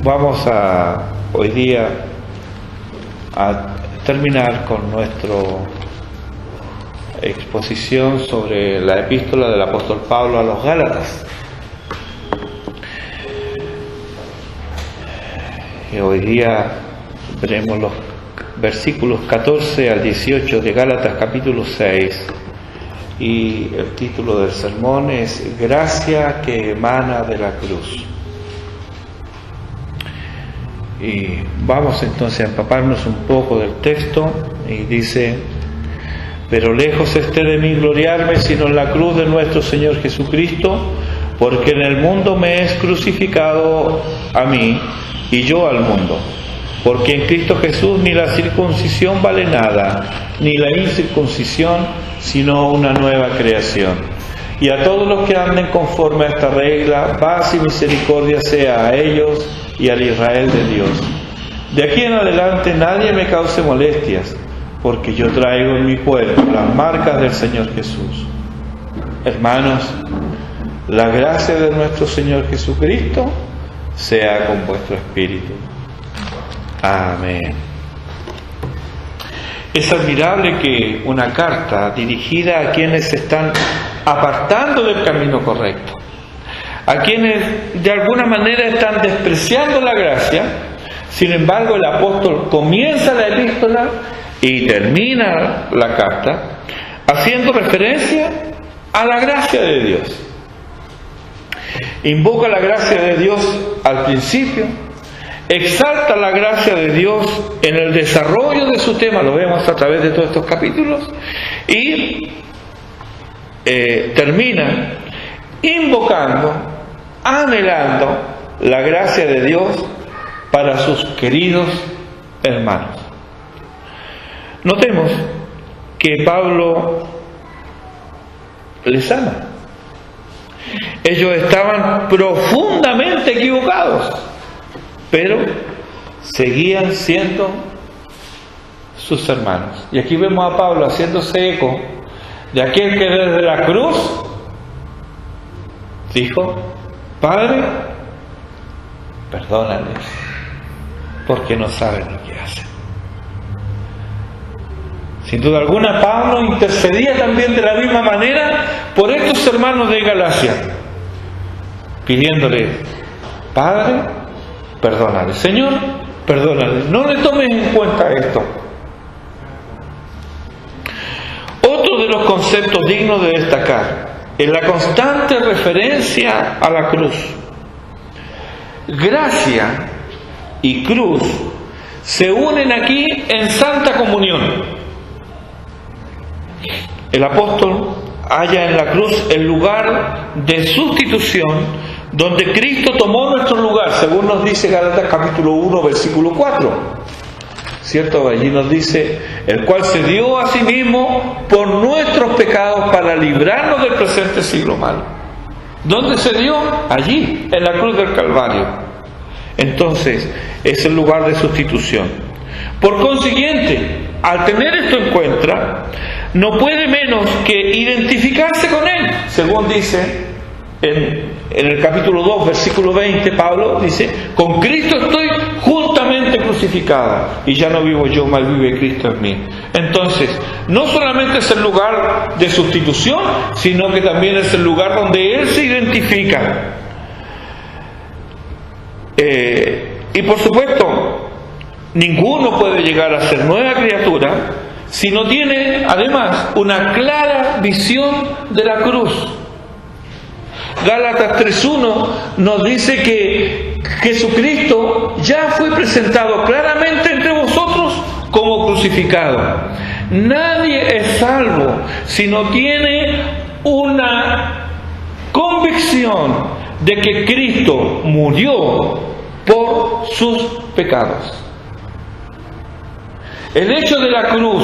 Vamos hoy día a terminar con nuestra exposición sobre la epístola del apóstol Pablo a los Gálatas. Y hoy día veremos los versículos 14 al 18 de Gálatas capítulo 6, y el título del sermón es Gracia que emana de la cruz. Y vamos entonces a empaparnos un poco del texto, y dice: pero lejos esté de mí gloriarme sino en la cruz de nuestro Señor Jesucristo, porque en el mundo me es crucificado a mí y yo al mundo. Porque en Cristo Jesús ni la circuncisión vale nada, ni la incircuncisión, sino una nueva creación. Y a todos los que anden conforme a esta regla, paz y misericordia sea a ellos y al Israel de Dios. De aquí en adelante nadie me cause molestias, porque yo traigo en mi cuerpo las marcas del Señor Jesús. Hermanos, la gracia de nuestro Señor Jesucristo sea con vuestro espíritu. Amén. Es admirable que una carta dirigida a quienes se están apartando del camino correcto, a quienes de alguna manera están despreciando la gracia, sin embargo el apóstol comienza la epístola y termina la carta haciendo referencia a la gracia de Dios. Invoca la gracia de Dios al principio, exalta la gracia de Dios en el desarrollo de su tema, lo vemos a través de todos estos capítulos, y termina invocando, anhelando la gracia de Dios para sus queridos hermanos. Notemos que Pablo les ama. Ellos estaban profundamente equivocados, pero seguían siendo sus hermanos. Y aquí vemos a Pablo haciéndose eco de aquel que desde la cruz dijo: Padre, perdónales, porque no saben lo que hacen. Sin duda alguna, Pablo intercedía también de la misma manera por estos hermanos de Galacia, pidiéndole: Padre, perdónale, Señor, perdónale, no le tomes en cuenta esto. Otro de los conceptos dignos de destacar es la constante referencia a la cruz. Gracia y cruz se unen aquí en santa comunión. El apóstol halla en la cruz el lugar de sustitución donde Cristo tomó nuestro lugar, según nos dice Gálatas capítulo 1 versículo 4, ¿cierto? Allí nos dice: el cual se dio a sí mismo por nuestros pecados para librarnos del presente siglo malo. ¿Dónde se dio? Allí, en la cruz del Calvario. Entonces es el lugar de sustitución. Por consiguiente, al tener esto en cuenta, no puede menos que identificarse con Él, según dice en el capítulo 2, versículo 20, Pablo dice: con Cristo estoy juntamente crucificado, y ya no vivo yo, mas vive Cristo en mí. Entonces, no solamente es el lugar de sustitución, sino que también es el lugar donde Él se identifica. Y por supuesto, ninguno puede llegar a ser nueva criatura si no tiene además una clara visión de la cruz. Gálatas 3:1 nos dice que Jesucristo ya fue presentado claramente entre vosotros como crucificado. Nadie es salvo si no tiene una convicción de que Cristo murió por sus pecados. El hecho de la cruz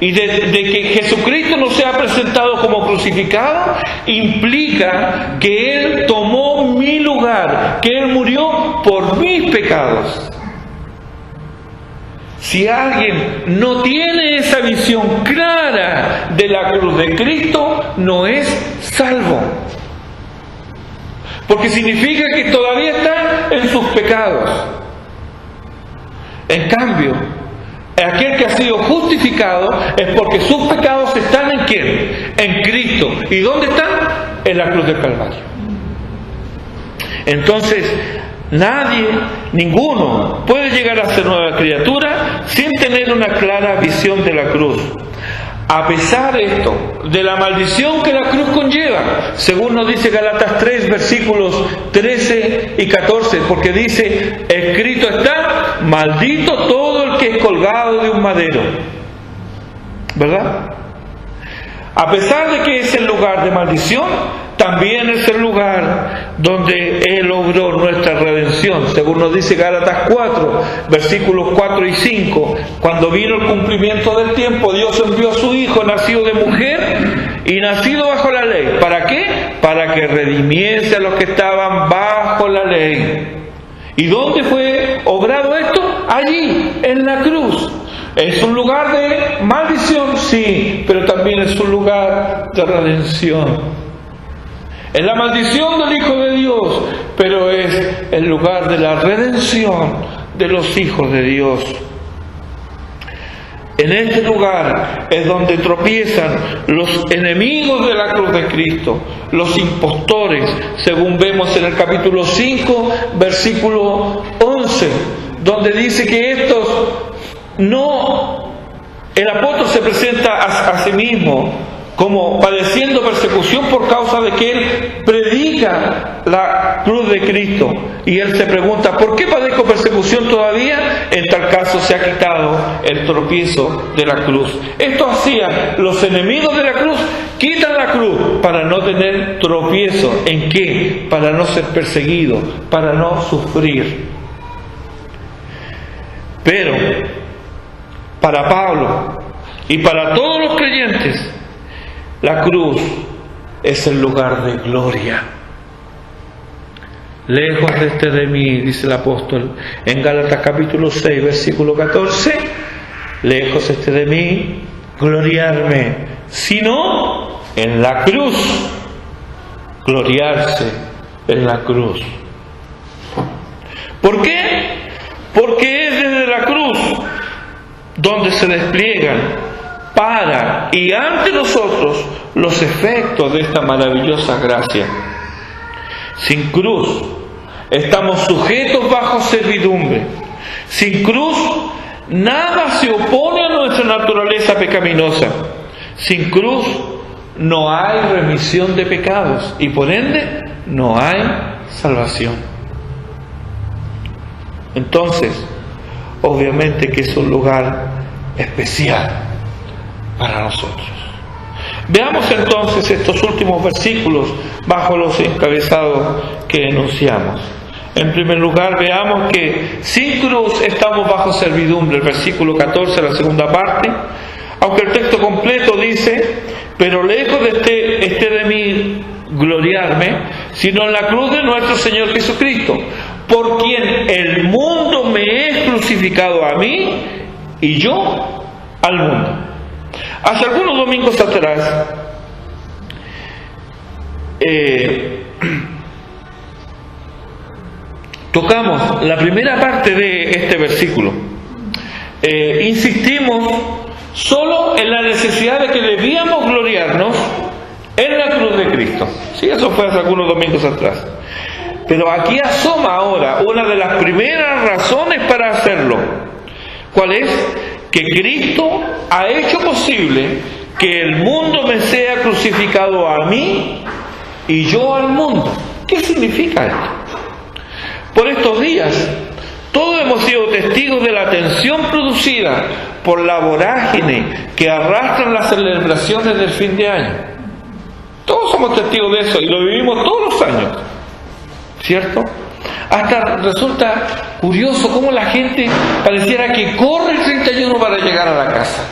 y de que Jesucristo no sea presentado como crucificado implica que Él tomó mi lugar, que Él murió por mis pecados. Si alguien no tiene esa visión clara de la cruz de Cristo, no es salvo. porque significa que todavía está en sus pecados. En cambio, aquel que ha sido justificado es porque sus pecados están ¿en quién? En Cristo. ¿Y dónde están? En la cruz del Calvario. Entonces, nadie, ninguno, puede llegar a ser nueva criatura sin tener una clara visión de la cruz. A pesar de esto, de la maldición que la cruz conlleva, según nos dice Gálatas 3, versículos 13 y 14, porque dice, escrito está, maldito todo el que es colgado de un madero. ¿Verdad? A pesar de que es el lugar de maldición, también es el lugar donde Él logró nuestra redención, según nos dice Gálatas 4, versículos 4 y 5. Cuando vino el cumplimiento del tiempo, Dios envió a su Hijo, nacido de mujer y nacido bajo la ley. ¿Para qué? Para que redimiese a los que estaban bajo la ley. ¿Y dónde fue obrado esto? Allí, en la cruz. ¿Es un lugar de maldición? Sí, pero también es un lugar de redención. Es la maldición del Hijo de Dios, pero es el lugar de la redención de los hijos de Dios. En este lugar es donde tropiezan los enemigos de la cruz de Cristo, los impostores, según vemos en el capítulo 5, versículo 11, donde dice que estos no, el apóstol se presenta a sí mismo como padeciendo persecución por causa de que él predica la cruz de Cristo. Y él se pregunta, ¿por qué padezco persecución todavía? En tal caso se ha quitado el tropiezo de la cruz. Esto hacían los enemigos de la cruz, quitan la cruz para no tener tropiezo. ¿En qué? Para no ser perseguido, para no sufrir. Pero para Pablo y para todos los creyentes, la cruz es el lugar de gloria. Lejos de mí, dice el apóstol en Gálatas capítulo 6, versículo 14, lejos de mí gloriarme, sino en la cruz, gloriarse en la cruz. ¿Por qué? Porque es desde la cruz donde se despliegan para y ante nosotros los efectos de esta maravillosa gracia. Sin cruz estamos sujetos bajo servidumbre. Sin cruz nada se opone a nuestra naturaleza pecaminosa. Sin cruz no hay remisión de pecados y por ende no hay salvación. Entonces, obviamente que es un lugar especial para nosotros. Veamos entonces estos últimos versículos bajo los encabezados que enunciamos. En primer lugar, veamos que sin cruz estamos bajo servidumbre, el versículo 14, la segunda parte, aunque el texto completo dice, pero lejos esté de mí gloriarme, sino en la cruz de nuestro Señor Jesucristo, por quien el mundo me es crucificado a mí y yo al mundo. Hace algunos domingos atrás tocamos la primera parte de este versículo. Insistimos solo en la necesidad de que debíamos gloriarnos en la cruz de Cristo. Sí, eso fue hace algunos domingos atrás. Pero aquí asoma ahora una de las primeras razones para hacerlo. ¿Cuál es? Que Cristo ha hecho posible que el mundo me sea crucificado a mí y yo al mundo. ¿Qué significa esto? Por estos días, todos hemos sido testigos de la tensión producida por la vorágine que arrastran las celebraciones del fin de año. Todos somos testigos de eso y lo vivimos todos los años, ¿cierto? Hasta resulta curioso cómo la gente pareciera que corre el 31 para llegar a la casa.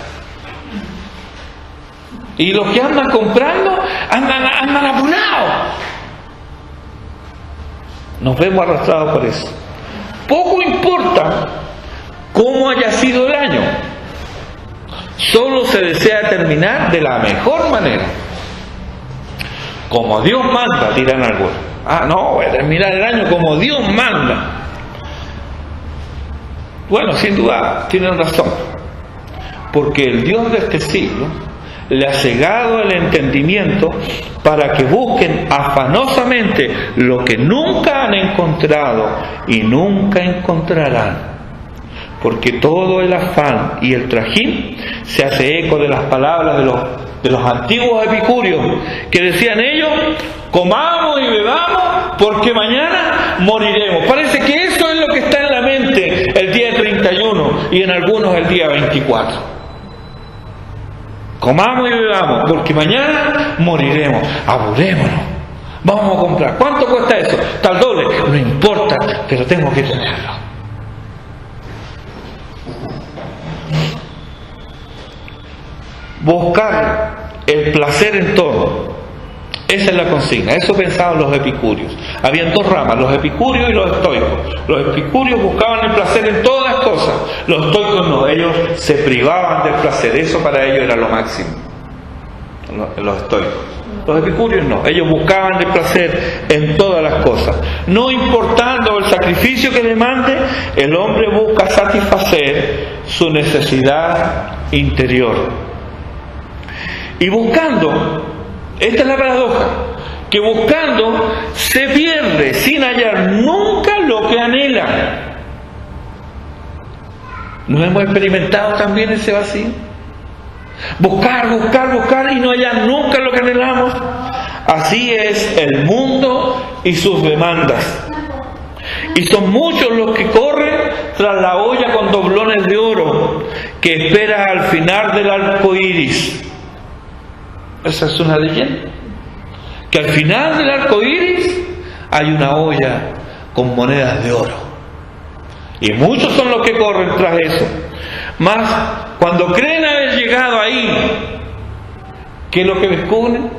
Y los que andan comprando andan apurados. Nos vemos arrastrados por eso. Poco importa cómo haya sido el año. Solo se desea terminar de la mejor manera. Como Dios manda, dirán algunos. No, voy a terminar el año como Dios manda. Bueno, sin duda tienen razón, porque el Dios de este siglo le ha cegado el entendimiento para que busquen afanosamente lo que nunca han encontrado y nunca encontrarán. Porque todo el afán y el trajín se hace eco de las palabras de los antiguos epicúreos, que decían ellos: comamos y bebamos porque mañana moriremos. Parece que eso es lo que está en la mente el día 31 y en algunos el día 24. Comamos y bebamos porque mañana moriremos. Apurémonos, vamos a comprar. ¿Cuánto cuesta eso? Tal doble. No importa, pero tengo que tenerlo. Buscar el placer en todo. Esa es la consigna. Eso pensaban los epicúreos. Habían dos ramas, los epicúreos y los estoicos. Los epicúreos buscaban el placer en todas las cosas. Los estoicos no, ellos se privaban del placer. Eso para ellos era lo máximo. Los estoicos. Los epicúreos no, ellos buscaban el placer en todas las cosas. No importando el sacrificio que demande, el hombre busca satisfacer su necesidad interior. Y buscando, esta es la paradoja, que buscando se pierde sin hallar nunca lo que anhela. ¿No hemos experimentado también ese vacío? Buscar y no hallar nunca lo que anhelamos. Así es el mundo y sus demandas. Y son muchos los que corren tras la olla con doblones de oro que espera al final del arco iris. Esa es una leyenda. Que al final del arco iris hay una olla con monedas de oro. Y muchos son los que corren tras eso. Mas cuando creen haber llegado ahí, ¿qué es lo que descubren?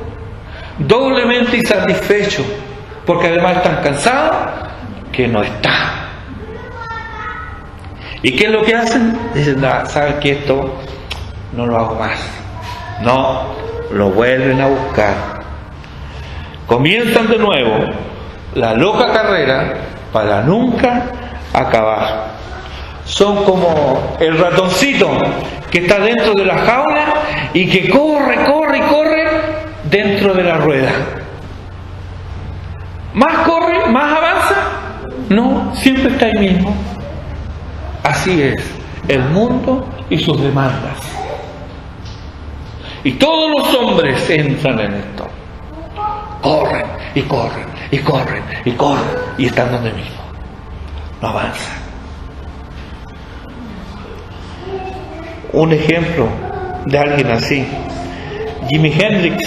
Doblemente insatisfechos, porque además están cansados, que no están. ¿Y qué es lo que hacen? Dicen: ¿saben que esto no lo hago más? No, lo vuelven a buscar. Comienzan de nuevo la loca carrera para nunca acabar. Son como el ratoncito que está dentro de la jaula y que corre dentro de la rueda. Más corre, más avanza. No, siempre está ahí mismo. Así es el mundo y sus demandas. Y todos los hombres entran en esto. Corren y están donde mismo. No avanzan. Un ejemplo de alguien así: Jimi Hendrix.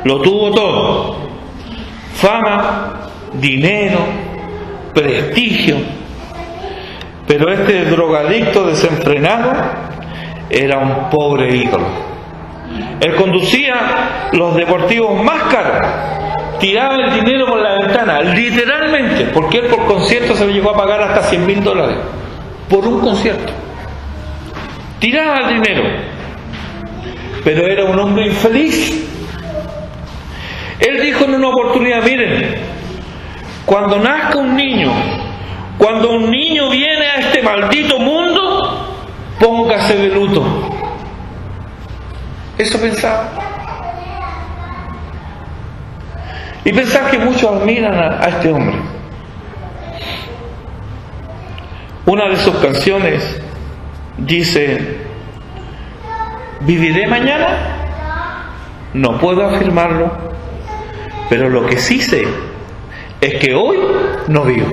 Lo tuvo todo: fama, dinero, prestigio. Pero este drogadicto desenfrenado era un pobre ídolo. Él conducía los deportivos más caros, tiraba el dinero por la ventana, literalmente, porque él por concierto se le llegó a pagar hasta $100,000 por un concierto. Tiraba el dinero, pero era un hombre infeliz. Él dijo en una oportunidad: miren, cuando nazca un niño, cuando un niño viene a este maldito mundo, póngase de luto. Eso pensaba. Y pensar que muchos admiran a este hombre. Una de sus canciones dice: ¿viviré mañana? No puedo afirmarlo, pero lo que sí sé es que hoy no vivo.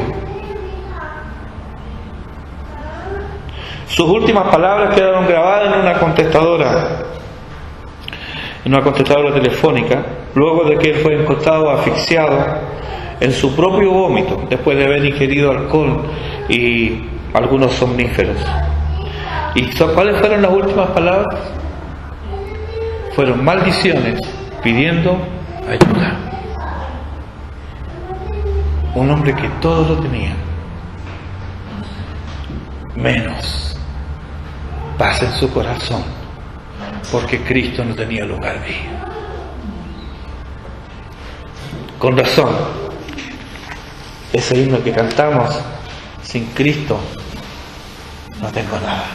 Sus últimas palabras quedaron grabadas en una contestadora telefónica, luego de que él fue encontrado asfixiado en su propio vómito, después de haber ingerido alcohol y algunos somníferos. ¿Y cuáles fueron las últimas palabras? Fueron maldiciones pidiendo ayuda. Un hombre que todo lo tenía, menos paz en su corazón, porque Cristo no tenía lugar ahí. Con razón, ese himno que cantamos, sin Cristo no tengo nada.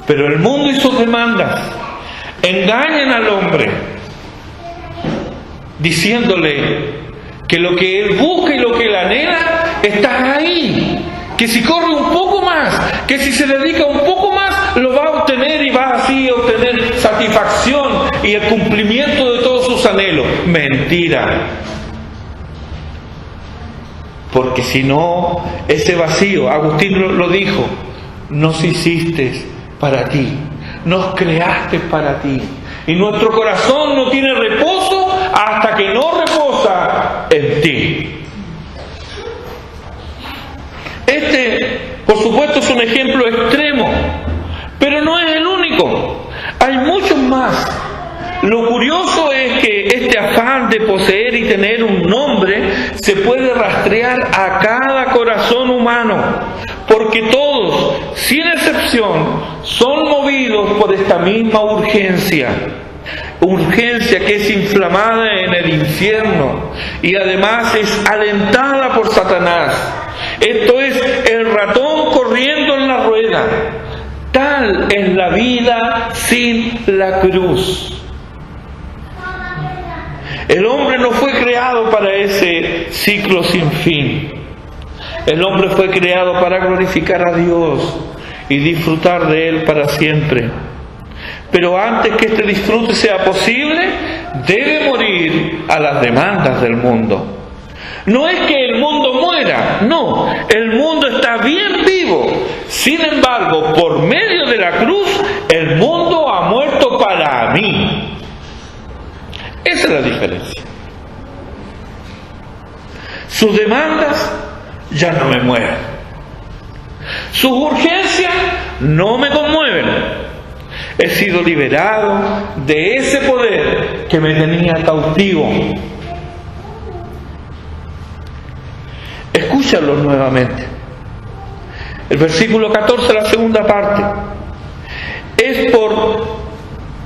Pero el mundo y sus demandas engañan al hombre, diciéndole que lo que él busca y lo que él anhela está ahí, que si corre un poco más, que si se dedica un poco más, lo va a obtener y va así a obtener satisfacción y el cumplimiento de todos sus anhelos. Mentira. Porque si no, ese vacío, Agustín lo dijo, nos hiciste para ti, nos creaste para ti, y nuestro corazón no tiene reposo hasta que no reposa en ti. Este, por supuesto, es un ejemplo extremo, pero no es el único. Hay muchos más. Lo curioso es que este afán de poseer y tener un nombre se puede rastrear a cada corazón humano, porque todos, sin excepción, son movidos por esta misma urgencia que es inflamada en el infierno y además es alentada por Satanás. Esto es el ratón corriendo en la rueda. Tal es la vida sin la cruz. El hombre no fue creado para ese ciclo sin fin. El hombre fue creado para glorificar a Dios y disfrutar de Él para siempre. Pero antes que este disfrute sea posible, debe morir a las demandas del mundo. No es que el mundo muera, no, el mundo está bien vivo. Sin embargo, por medio de la cruz, el mundo ha muerto para mí. Esa es la diferencia. Sus demandas ya no me mueven. Sus urgencias no me conmueven. He sido liberado de ese poder que me tenía cautivo. Escúchalo nuevamente. El versículo 14, la segunda parte. Es por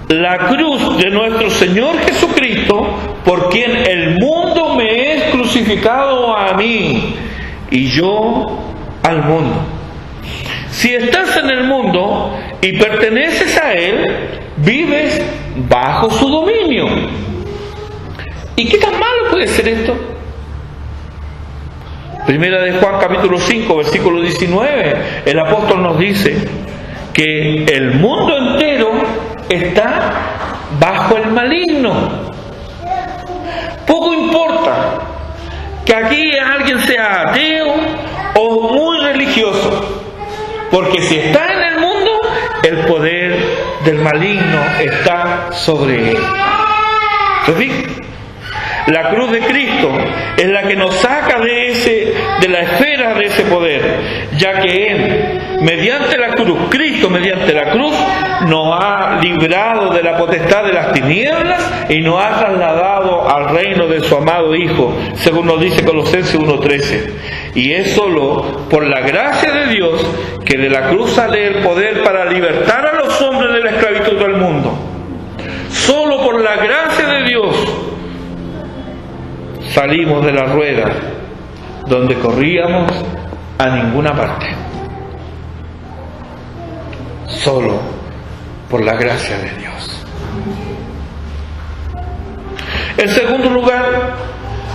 la cruz de nuestro Señor Jesucristo, por quien el mundo me es crucificado a mí y yo al mundo. Si estás en el mundo y perteneces a Él, vives bajo su dominio. ¿Y qué tan malo puede ser esto? Primera de Juan capítulo 5, versículo 19, el apóstol nos dice que el mundo entero está bajo el maligno. Poco importa que aquí alguien sea ateo o muy religioso, porque si está en el mundo, el poder del maligno está sobre él. ¿Sí? La cruz de Cristo es la que nos saca de la esfera de ese poder, ya que Él, mediante la cruz, Cristo mediante la cruz, nos ha librado de la potestad de las tinieblas y nos ha trasladado al reino de su amado Hijo, según nos dice Colosenses 1:13. Y es solo por la gracia de Dios que de la cruz sale el poder para libertar a los hombres de la esclavitud del mundo. Solo por la gracia de Dios salimos de la rueda donde corríamos a ninguna parte. Solo por la gracia de Dios. En segundo lugar,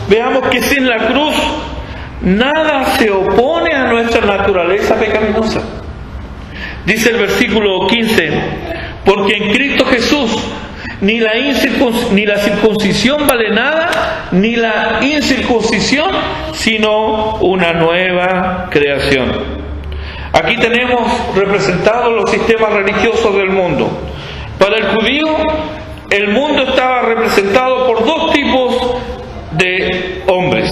veamos que sin la cruz nada se opone a nuestra naturaleza pecaminosa. Dice el versículo 15, porque en Cristo Jesús ni la circuncisión vale nada, ni la incircuncisión, sino una nueva creación. Aquí tenemos representados los sistemas religiosos del mundo. Para el judío, el mundo estaba representado por dos tipos de hombres: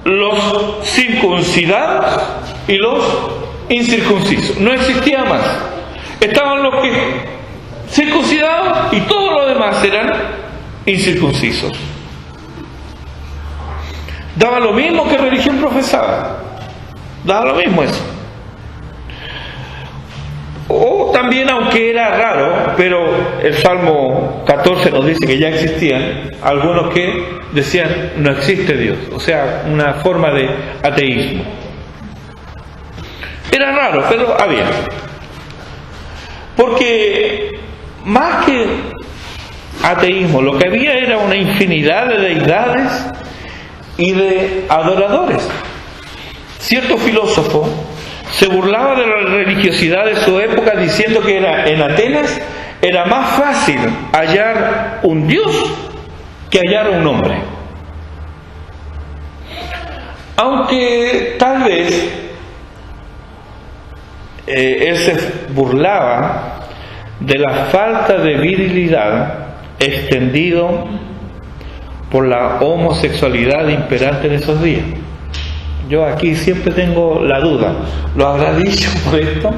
los circuncidados y los incircuncisos. No existía más. Estaban los que circuncidados y todos los demás eran incircuncisos. Daba lo mismo que religión profesada. Daba lo mismo eso. O también, aunque era raro, pero el Salmo 14 nos dice que ya existían algunos que decían no existe Dios, o sea, una forma de ateísmo. Era raro, pero había. Porque más que ateísmo, lo que había era una infinidad de deidades y de adoradores. Cierto filósofo se burlaba de la religiosidad de su época diciendo que en Atenas era más fácil hallar un dios que hallar un hombre. Aunque tal vez él se burlaba de la falta de virilidad extendido por la homosexualidad imperante en esos días. Yo aquí siempre tengo la duda, ¿lo habrá dicho por esto?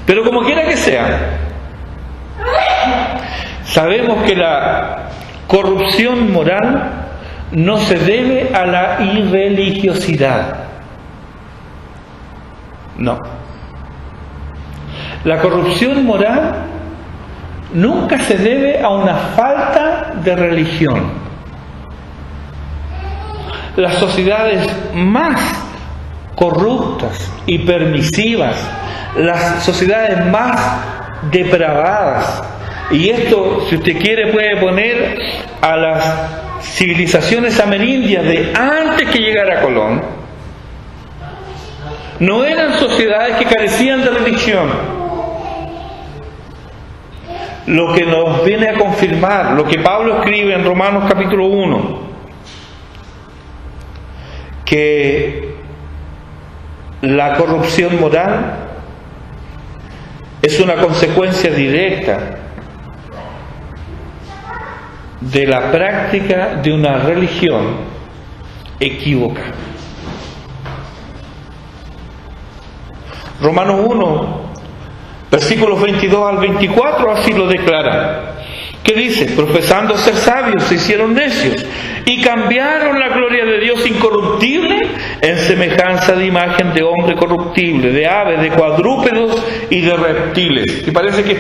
Pero como quiera que sea, sabemos que la corrupción moral no se debe a la irreligiosidad. No. La corrupción moral nunca se debe a una falta de religión. Las sociedades más corruptas y permisivas, las sociedades más depravadas, y esto, si usted quiere, puede poner a las civilizaciones amerindias de antes que llegara Colón, no eran sociedades que carecían de religión. Lo que nos viene a confirmar, lo que Pablo escribe en Romanos capítulo 1, que la corrupción moral es una consecuencia directa de la práctica de una religión equívoca. Romanos 1, versículos 22 al 24, así lo declara. ¿Qué dice? Profesando ser sabios, se hicieron necios y cambiaron la gloria de Dios incorruptible en semejanza de imagen de hombre corruptible, de aves, de cuadrúpedos y de reptiles. Y parece que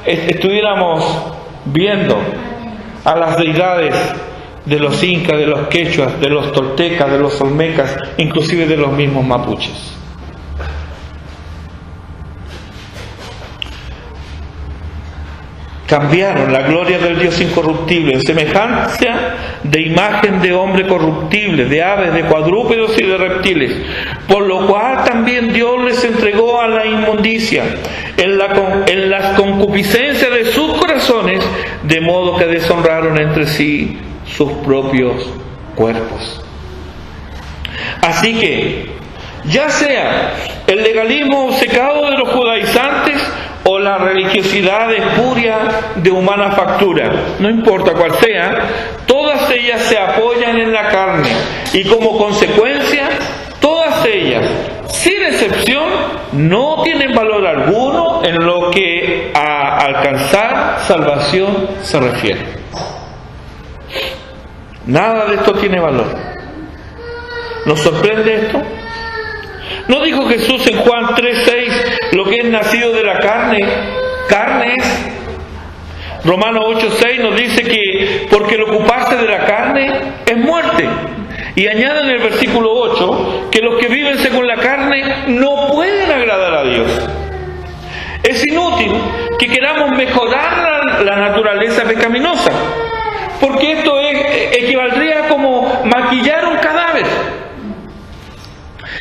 estuviéramos viendo a las deidades de los incas, de los quechuas, de los toltecas, de los olmecas, inclusive de los mismos mapuches. Cambiaron la gloria del Dios incorruptible en semejanza de imagen de hombre corruptible, de aves, de cuadrúpedos y de reptiles, por lo cual también Dios les entregó a la inmundicia en las concupiscencias de sus corazones, de modo que deshonraron entre sí sus propios cuerpos. Así que, ya sea el legalismo obcecado de los judaizantes o la religiosidad espuria de humana factura, no importa cuál sea, todas ellas se apoyan en la carne y como consecuencia, todas ellas, sin excepción, no tienen valor alguno en lo que a alcanzar salvación se refiere. Nada de esto tiene valor. ¿Nos sorprende esto? ¿No dijo Jesús en Juan 3:6 lo que es nacido de la carne? Carne es. Romanos 8:6 nos dice que porque el ocuparse de la carne es muerte. Y añade en el versículo 8 que los que viven según la carne no pueden agradar a Dios. Es inútil que queramos mejorar la naturaleza pecaminosa, porque esto equivaldría como maquillar un cadáver.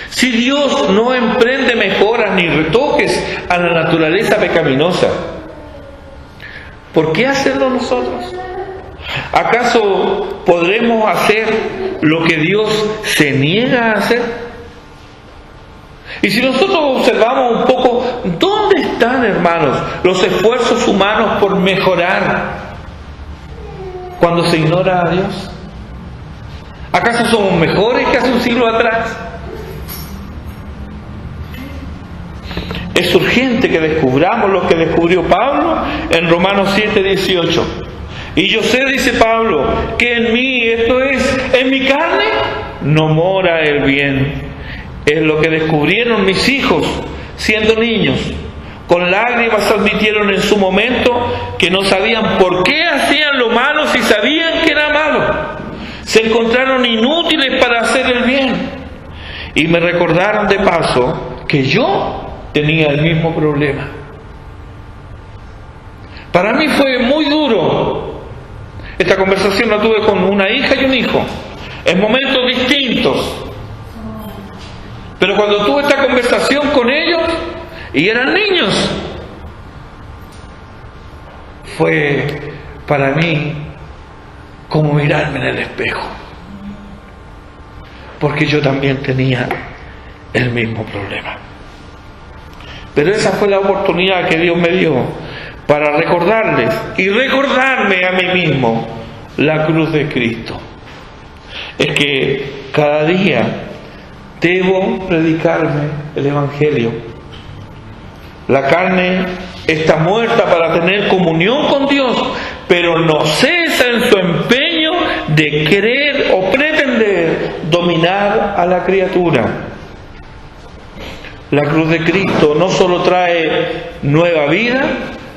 Si Dios no emprende mejoras ni retoques a la naturaleza pecaminosa, ¿por qué hacerlo nosotros? ¿Acaso podremos hacer lo que Dios se niega a hacer? Y si nosotros observamos un poco, ¿dónde están, hermanos, los esfuerzos humanos por mejorar cuando se ignora a Dios? ¿Acaso somos mejores que hace un siglo atrás? Es urgente que descubramos lo que descubrió Pablo en Romanos 7:18. Y yo sé, dice Pablo, que en mí, esto es, en mi carne, no mora el bien. Es lo que descubrieron mis hijos siendo niños. Con lágrimas admitieron en su momento que no sabían por qué hacían lo malo si sabían que era malo. Se encontraron inútiles para hacer el bien. Y me recordaron de paso que yo tenía el mismo problema. Para mí fue muy duro. Esta conversación la tuve con una hija y un hijo, en momentos distintos. Pero cuando tuve esta conversación con ellos, y eran niños, fue para mí como mirarme en el espejo, porque yo también tenía el mismo problema. Pero esa fue la oportunidad que Dios me dio para recordarles y recordarme a mí mismo la cruz de Cristo. Es que cada día debo predicarme el Evangelio. La carne está muerta para tener comunión con Dios, pero no cesa en su empeño de querer o pretender dominar a la criatura. La cruz de Cristo no solo trae nueva vida,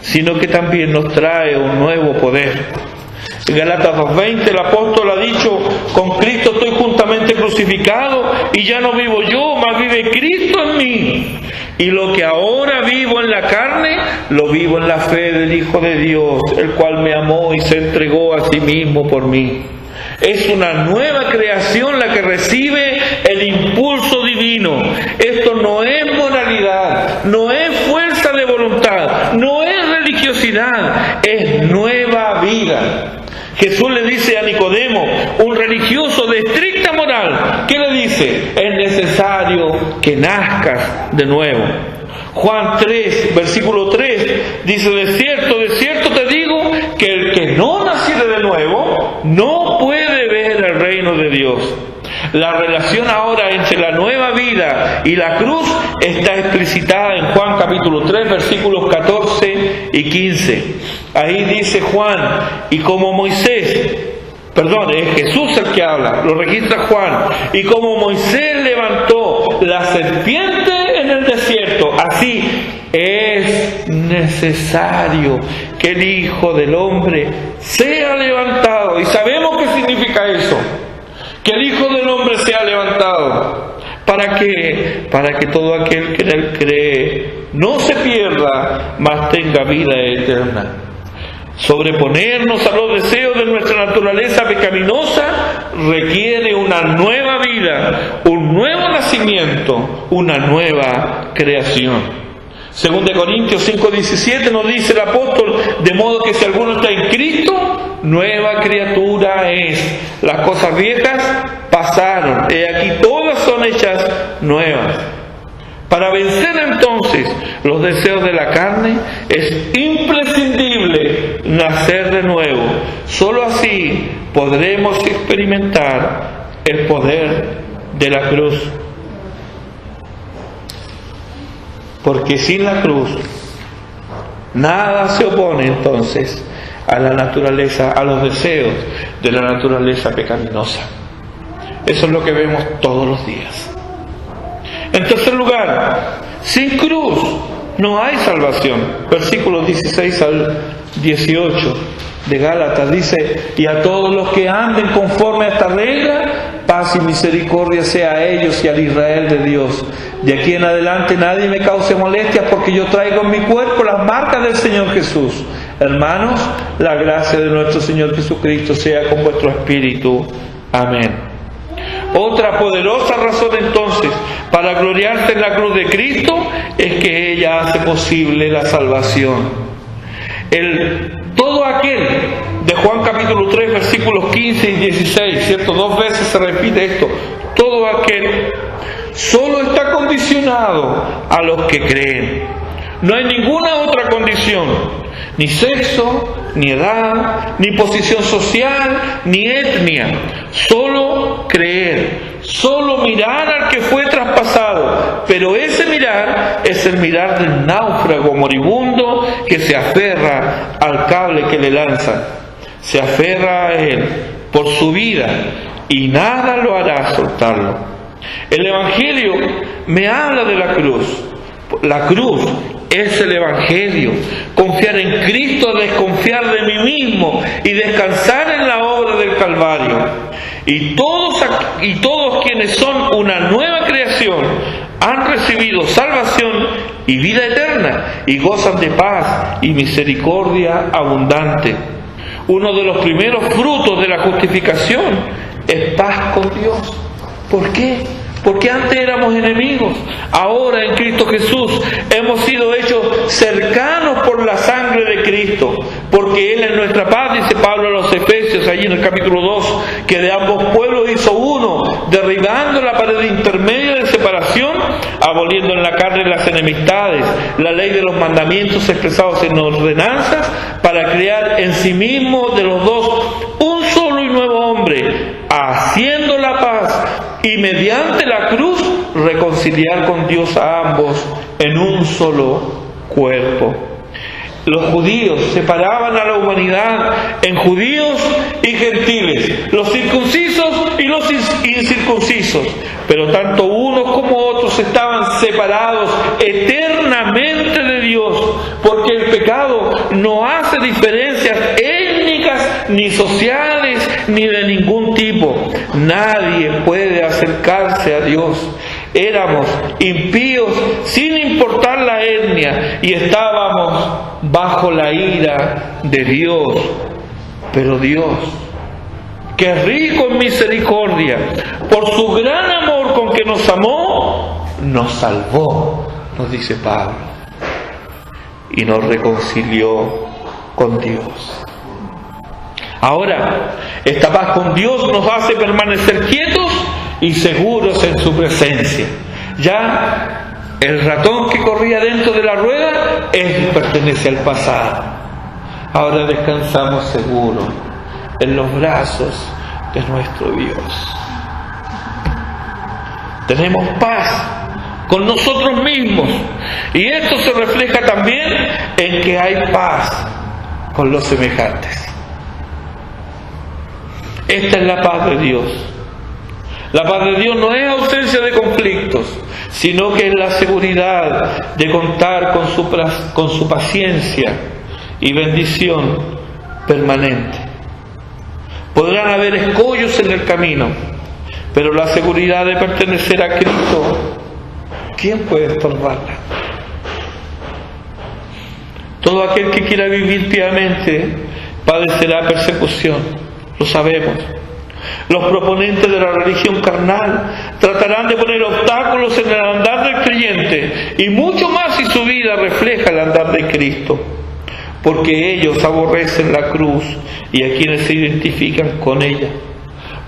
sino que también nos trae un nuevo poder. En Gálatas 2:20 el apóstol ha dicho: con Cristo estoy juntamente crucificado, y ya no vivo yo, mas vive Cristo en mí. Y lo que ahora vivo en la carne, lo vivo en la fe del Hijo de Dios, el cual me amó y se entregó a sí mismo por mí. Es una nueva creación la que recibe el impulso divino. Esto no es moralidad, no es fuerza de voluntad, no es religiosidad, es nueva vida. Jesús le dice a Nicodemo, un religioso de estricta moral, ¿qué le dice? Es necesario que nazcas de nuevo. Juan 3, versículo 3, dice: de cierto te digo, que el que no naciere de nuevo, no puede ver el reino de Dios. La relación ahora entre la nueva vida y la cruz está explicitada en Juan capítulo 3, versículos 14 y 15. Ahí dice Juan: y como Moisés, es Jesús el que habla, lo registra Juan, y como Moisés levantó la serpiente en el desierto, así es necesario que el Hijo del Hombre sea levantado. Y sabemos qué significa eso, que el Hijo del Hombre sea levantado. ¿Para qué? Para que todo aquel que en Él cree no se pierda, mas tenga vida eterna. Sobreponernos a los deseos de nuestra naturaleza pecaminosa requiere una nueva vida, un nuevo nacimiento, una nueva creación. Según de Corintios 5:17 nos dice el apóstol: de modo que si alguno está en Cristo, nueva criatura es. Las cosas viejas pasaron, he aquí todas son hechas nuevas. Para vencer entonces los deseos de la carne es imprescindible nacer de nuevo. Solo así podremos experimentar el poder de la cruz. Porque sin la cruz nada se opone entonces a la naturaleza, a los deseos de la naturaleza pecaminosa. Eso es lo que vemos todos los días. En tercer lugar, sin cruz no hay salvación. Versículos 16 al 18 de Gálatas dice: y a todos los que anden conforme a esta regla, paz y misericordia sea a ellos y al Israel de Dios. De aquí en adelante nadie me cause molestias, porque yo traigo en mi cuerpo las marcas del Señor Jesús. Hermanos, la gracia de nuestro Señor Jesucristo sea con vuestro espíritu. Amén. Otra poderosa razón entonces para gloriarse en la cruz de Cristo es que ella hace posible la salvación. Todo aquel de Juan capítulo 3 versículos 15 y 16, ¿cierto? 2 veces se repite esto. Todo aquel solo está condicionado a los que creen. No hay ninguna otra condición, ni sexo, ni edad, ni posición social, ni etnia. Solo creer, solo mirar al que fue traspasado. Pero ese mirar es el mirar del náufrago moribundo que se aferra al cable que le lanzan. Se aferra a él por su vida y nada lo hará soltarlo. El Evangelio me habla de la cruz. La cruz es el Evangelio. Confiar en Cristo, desconfiar de mí mismo y descansar en la obra del Calvario. Y todos quienes son una nueva creación han recibido salvación y vida eterna y gozan de paz y misericordia abundante. Uno de los primeros frutos de la justificación es paz con Dios. ¿Por qué? Porque antes éramos enemigos. Ahora en Cristo Jesús hemos sido hechos cercanos por la sangre de Cristo. Porque Él es nuestra paz, dice Pablo a los Efesios, allí en el capítulo 2, que de ambos pueblos hizo uno, derribando la pared intermedia de separación, aboliendo en la carne las enemistades, la ley de los mandamientos expresados en ordenanzas, para crear en sí mismo de los dos un solo y nuevo hombre, haciendo la paz y mediante la cruz reconciliar con Dios a ambos en un solo cuerpo. Los judíos separaban a la humanidad en judíos y gentiles, los circuncisos y los incircuncisos, pero tanto unos como otros estaban separados eternamente de Dios, porque el pecado no hace diferencias étnicas ni sociales ni de ningún tipo. Nadie puede acercarse a Dios. Éramos impíos sin importar la etnia y estábamos bajo la ira de Dios. Pero Dios, que es rico en misericordia, por su gran amor con que nos amó, nos salvó, nos dice Pablo, y nos reconcilió con Dios. Ahora, esta paz con Dios nos hace permanecer quietos y seguros en su presencia. Ya el ratón que corría dentro de la rueda, él pertenece al pasado. Ahora descansamos seguros en los brazos de nuestro Dios. Tenemos paz con nosotros mismos, y esto se refleja también en que hay paz con los semejantes. Esta es la paz de Dios. La paz de Dios no es ausencia de conflictos, sino que es la seguridad de contar con su paciencia y bendición permanente. Podrán haber escollos en el camino, pero la seguridad de pertenecer a Cristo, ¿quién puede estorbarla? Todo aquel que quiera vivir piadamente padecerá persecución. Lo sabemos. Los proponentes de la religión carnal tratarán de poner obstáculos en el andar del creyente, y mucho más si su vida refleja el andar de Cristo, porque ellos aborrecen la cruz y a quienes se identifican con ella.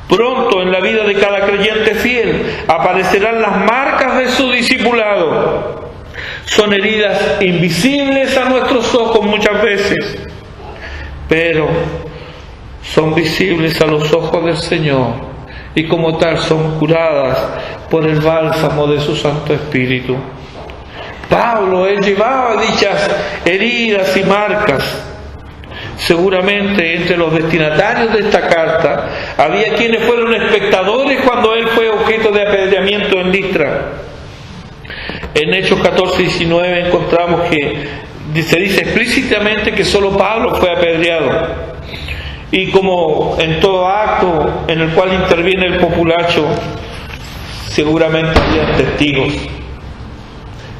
Pronto en la vida de cada creyente fiel aparecerán las marcas de su discipulado. Son heridas invisibles a nuestros ojos muchas veces, pero son visibles a los ojos del Señor, y como tal son curadas por el bálsamo de su Santo Espíritu. Pablo, él llevaba dichas heridas y marcas. Seguramente entre los destinatarios de esta carta había quienes fueron espectadores cuando él fue objeto de apedreamiento en Listra. En Hechos 14:19 encontramos que se dice explícitamente que solo Pablo fue apedreado. Y como en todo acto en el cual interviene el populacho, seguramente había testigos.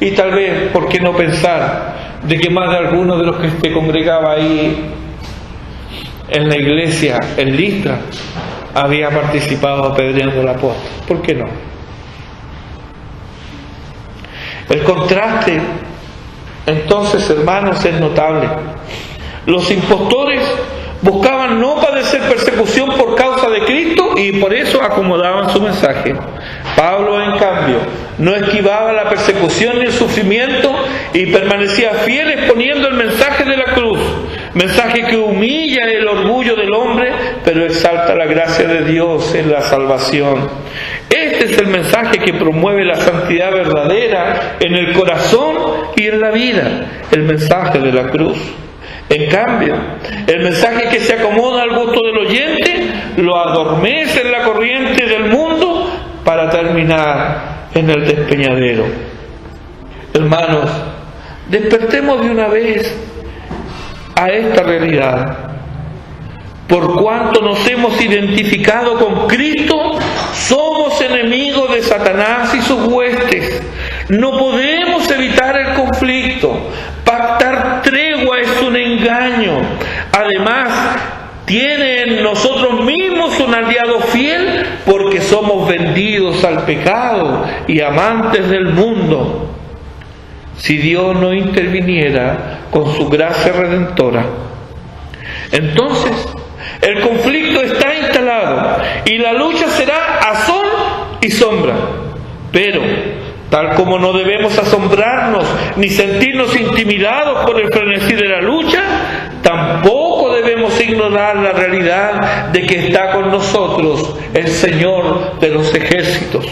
Y tal vez, ¿por qué no pensar de que más de alguno de los que se congregaba ahí en la iglesia, en Listra, había participado apedreando al apóstol? ¿Por qué no? El contraste, entonces, hermanos, es notable. Los impostores buscaban no padecer persecución por causa de Cristo y por eso acomodaban su mensaje. Pablo, en cambio, no esquivaba la persecución ni el sufrimiento y permanecía fiel exponiendo el mensaje de la cruz, mensaje que humilla el orgullo del hombre, pero exalta la gracia de Dios en la salvación. Este es el mensaje que promueve la santidad verdadera en el corazón y en la vida, el mensaje de la cruz. En cambio, el mensaje que se acomoda al gusto del oyente lo adormece en la corriente del mundo para terminar en el despeñadero. Hermanos, despertemos de una vez a esta realidad. Por cuanto nos hemos identificado con Cristo, somos enemigos de Satanás y sus huestes. No podemos evitar el conflicto. Pactar tregua es un engaño. Además, tiene en nosotros mismos un aliado fiel, porque somos vendidos al pecado y amantes del mundo. Si Dios no interviniera con su gracia redentora, entonces el conflicto está instalado y la lucha será a sol y sombra. Pero, tal como no debemos asombrarnos ni sentirnos intimidados por el frenesí de la lucha, tampoco debemos ignorar la realidad de que está con nosotros el Señor de los ejércitos.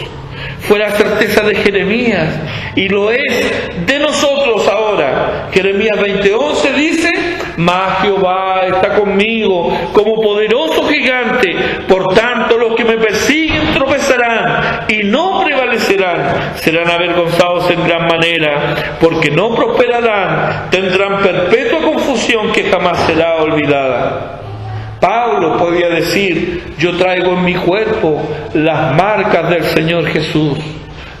Fue la certeza de Jeremías y lo es de nosotros ahora. Jeremías 20:11 dice: mas Jehová está conmigo como poderoso gigante, por tanto los que me persiguen tropezarán y no prevalecerán, serán avergonzados en gran manera, porque no prosperarán, tendrán perpetua confusión que jamás será olvidada. Pablo podía decir: yo traigo en mi cuerpo las marcas del Señor Jesús.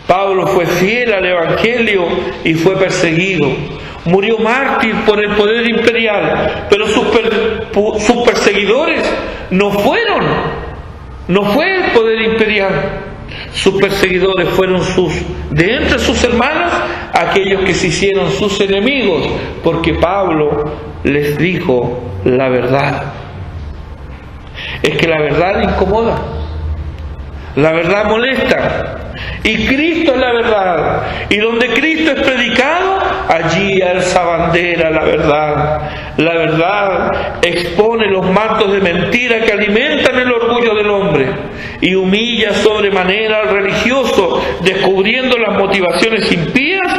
Pablo fue fiel al Evangelio y fue perseguido. Murió mártir por el poder imperial, pero sus perseguidores no fue el poder imperial. Sus perseguidores fueron de entre sus hermanos, aquellos que se hicieron sus enemigos, porque Pablo les dijo la verdad. Es que la verdad incomoda, la verdad molesta, y Cristo es la verdad, y donde Cristo es predicado, allí alza bandera la verdad. La verdad expone los mantos de mentira que alimentan el orgullo del hombre y humilla sobremanera al religioso, descubriendo las motivaciones impías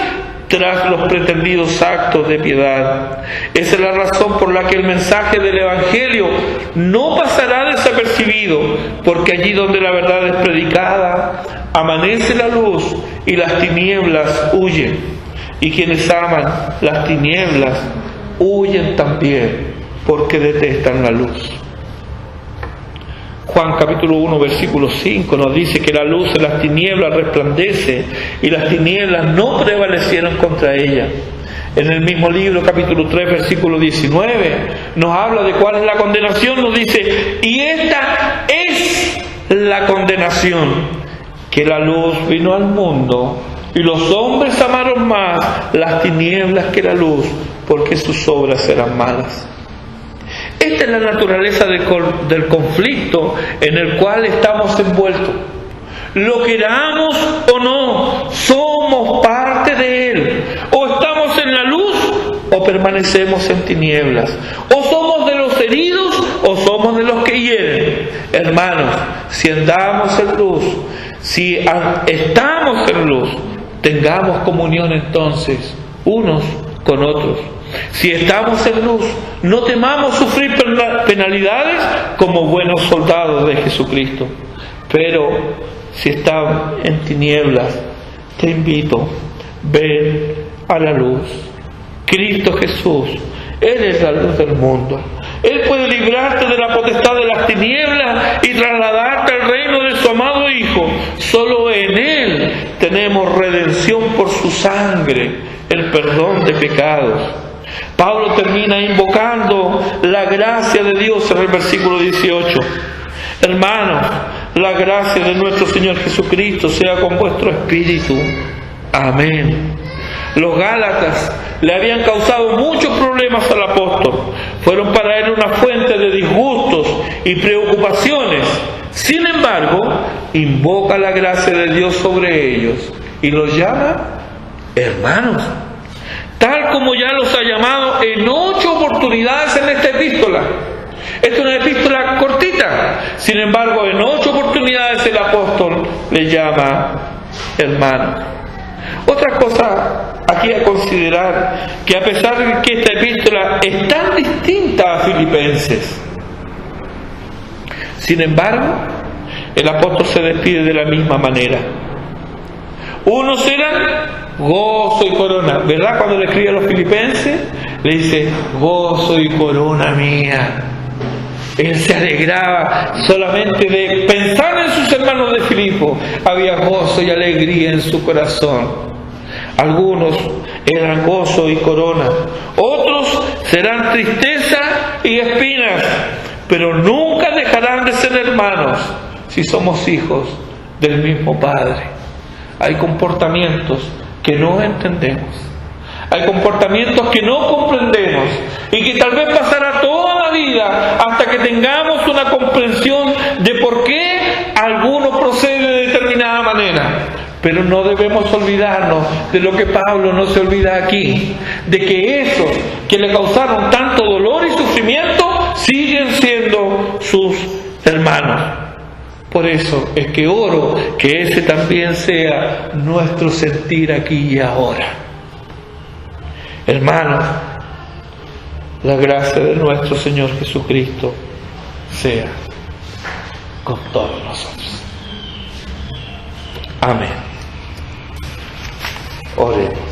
tras los pretendidos actos de piedad. Esa es la razón por la que el mensaje del Evangelio no pasará desapercibido, porque allí donde la verdad es predicada, amanece la luz y las tinieblas huyen. Y quienes aman las tinieblas huyen también, porque detestan la luz. Juan capítulo 1 versículo 5 nos dice que la luz en las tinieblas resplandece y las tinieblas no prevalecieron contra ella. En el mismo libro capítulo 3 versículo 19 nos habla de cuál es la condenación. Nos dice: y esta es la condenación, que la luz vino al mundo y los hombres amaron más las tinieblas que la luz, porque sus obras eran malas. Esta es la naturaleza del conflicto en el cual estamos envueltos. Lo queramos o no, somos parte de él. O estamos en la luz o permanecemos en tinieblas. O somos de los heridos o somos de los que hieren. Hermanos, si andamos en luz, si estamos en luz, tengamos comunión entonces unos con otros. Si estamos en luz, no temamos sufrir penalidades como buenos soldados de Jesucristo. Pero si estamos en tinieblas, te invito, ven a la luz. Cristo Jesús, Él es la luz del mundo. Él puede librarte de la potestad de las tinieblas y trasladarte al reino de su amado Hijo. Solo en Él tenemos redención por su sangre, el perdón de pecados. Pablo termina invocando la gracia de Dios en el versículo 18. Hermanos, la gracia de nuestro Señor Jesucristo sea con vuestro espíritu. Amén. Los Gálatas le habían causado muchos problemas al apóstol. Fueron para él una fuente de disgustos y preocupaciones. Sin embargo, invoca la gracia de Dios sobre ellos y los llama hermanos, tal como ya los ha llamado en 8 oportunidades en esta epístola. Esta es una epístola cortita, sin embargo en 8 oportunidades el apóstol le llama hermano. Otra cosa aquí a considerar, que a pesar de que esta epístola es tan distinta a Filipenses, sin embargo el apóstol se despide de la misma manera. Unos eran gozo y corona, ¿verdad? Cuando le escribe a los filipenses, le dice, gozo y corona mía. Él se alegraba solamente de pensar en sus hermanos de Filipo. Había gozo y alegría en su corazón. Algunos eran gozo y corona. Otros serán tristeza y espinas. Pero nunca dejarán de ser hermanos si somos hijos del mismo Padre. Hay comportamientos que no entendemos. Hay comportamientos que no comprendemos y que tal vez pasará toda la vida hasta que tengamos una comprensión de por qué alguno procede de determinada manera. Pero no debemos olvidarnos de lo que Pablo no se olvida aquí, de que esos que le causaron tanto dolor y sufrimiento siguen siendo sus hermanos. Por eso es que oro que ese también sea nuestro sentir aquí y ahora. Hermanos, la gracia de nuestro Señor Jesucristo sea con todos nosotros. Amén. Oremos.